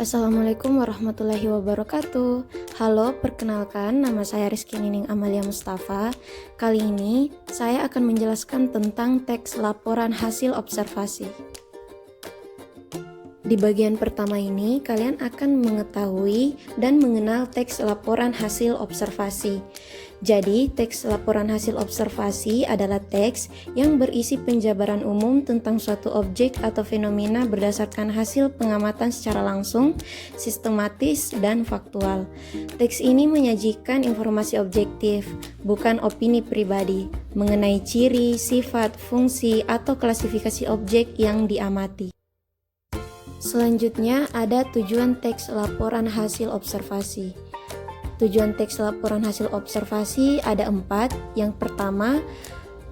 Assalamualaikum warahmatullahi wabarakatuh. Halo, perkenalkan nama saya Rizky Nining Amalia Mustafa. Kali ini saya akan menjelaskan tentang teks laporan hasil observasi. Di bagian pertama ini, kalian akan mengetahui dan mengenal teks laporan hasil observasi. Jadi, teks laporan hasil observasi adalah teks yang berisi penjabaran umum tentang suatu objek atau fenomena berdasarkan hasil pengamatan secara langsung, sistematis, dan faktual. Teks ini menyajikan informasi objektif, bukan opini pribadi, mengenai ciri, sifat, fungsi, atau klasifikasi objek yang diamati. Selanjutnya ada tujuan teks laporan hasil observasi. Tujuan teks laporan hasil observasi ada 4. Yang pertama,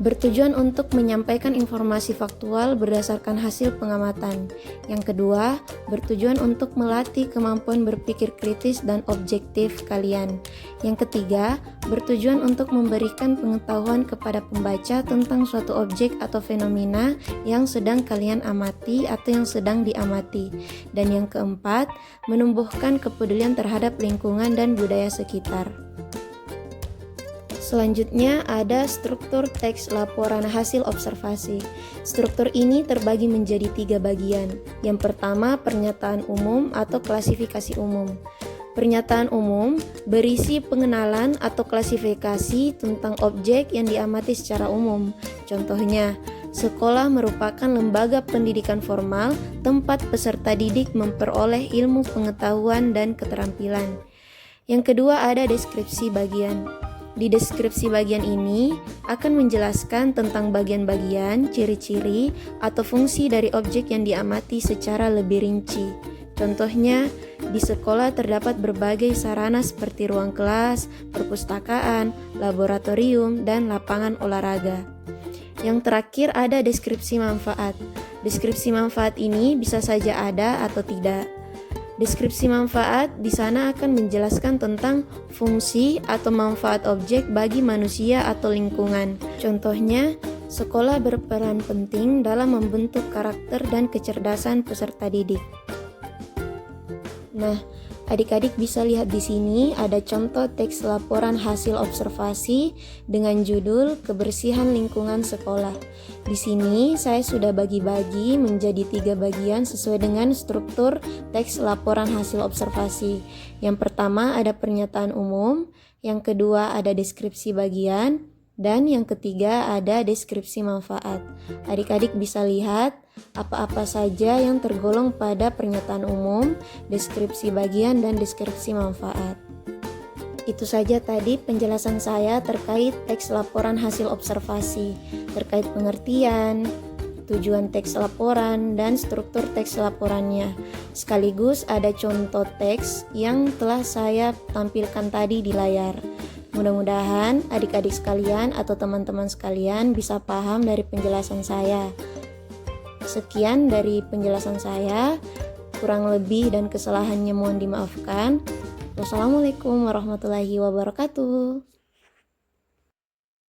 bertujuan untuk menyampaikan informasi faktual berdasarkan hasil pengamatan. Yang kedua, bertujuan untuk melatih kemampuan berpikir kritis dan objektif kalian. Yang ketiga, bertujuan untuk memberikan pengetahuan kepada pembaca tentang suatu objek atau fenomena yang sedang kalian amati atau yang sedang diamati. Dan yang keempat, menumbuhkan kepedulian terhadap lingkungan dan budaya sekitar. Selanjutnya ada struktur teks laporan hasil observasi. Struktur ini terbagi menjadi 3 bagian. Yang pertama, pernyataan umum atau klasifikasi umum. Pernyataan umum berisi pengenalan atau klasifikasi tentang objek yang diamati secara umum. Contohnya, sekolah merupakan lembaga pendidikan formal tempat peserta didik memperoleh ilmu pengetahuan dan keterampilan. Yang kedua ada deskripsi bagian. Di deskripsi bagian ini akan menjelaskan tentang bagian-bagian, ciri-ciri, atau fungsi dari objek yang diamati secara lebih rinci. Contohnya, di sekolah terdapat berbagai sarana seperti ruang kelas, perpustakaan, laboratorium, dan lapangan olahraga. Yang terakhir ada deskripsi manfaat. Deskripsi manfaat ini bisa saja ada atau tidak. Deskripsi manfaat di sana akan menjelaskan tentang fungsi atau manfaat objek bagi manusia atau lingkungan. Contohnya, sekolah berperan penting dalam membentuk karakter dan kecerdasan peserta didik. Nah, adik-adik bisa lihat di sini ada contoh teks laporan hasil observasi dengan judul Kebersihan Lingkungan Sekolah. Di sini saya sudah bagi-bagi menjadi 3 bagian sesuai dengan struktur teks laporan hasil observasi. Yang pertama ada pernyataan umum, yang kedua ada deskripsi bagian, dan yang ketiga ada deskripsi manfaat. Adik-adik bisa lihat apa-apa saja yang tergolong pada pernyataan umum, deskripsi bagian, dan deskripsi manfaat. Itu saja tadi penjelasan saya terkait teks laporan hasil observasi, terkait pengertian, tujuan teks laporan, dan struktur teks laporannya. Sekaligus ada contoh teks yang telah saya tampilkan tadi di layar. Mudah-mudahan adik-adik sekalian atau teman-teman sekalian bisa paham dari penjelasan saya. Sekian dari penjelasan saya, kurang lebih dan kesalahannya mohon dimaafkan. Wassalamualaikum warahmatullahi wabarakatuh.